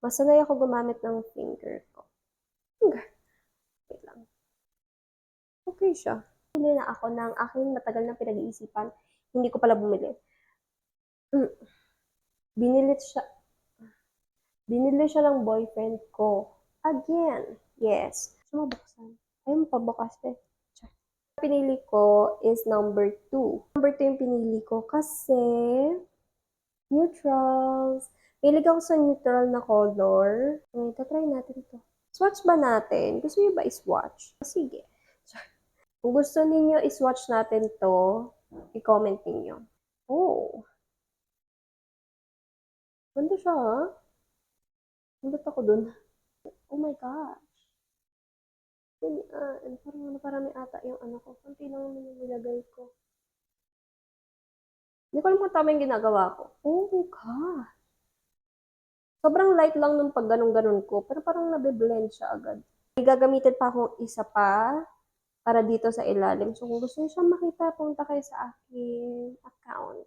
Mas sanay ako gumamit ng finger ko. Finger. Wait lang. Okay siya. Bumili na ako ng aking matagal na pinag-iisipan. Hindi ko pala bumili. Mm. Binili siya. Binili siya ng boyfriend ko. Again. Yes. Sumabuksan. Ayun, pabukas eh. Pinili ko is number 2. Number 2 yung pinili ko kasi neutrals. Hilig ako sa neutral na color. Okay, try natin to. Swatch ba natin? Gusto niyo ba i-swatch? Sige. Kung gusto niyo i-swatch natin to, i-comment niyo. Oh. Ganda siya, ha? Ganda ako dun. Oh my gosh. Parang ata yung ano ko. Kunti lang naman yung nilagay ko. Hindi ko alam kung tama yung ginagawa ko. Oh my God. Sobrang light lang nung pag ganun-ganun ko. Pero parang nabe-blend siya agad. May gagamitin pa akong isa pa para dito sa ilalim. So kung gusto niyo siya makita, punta kayo sa aking account.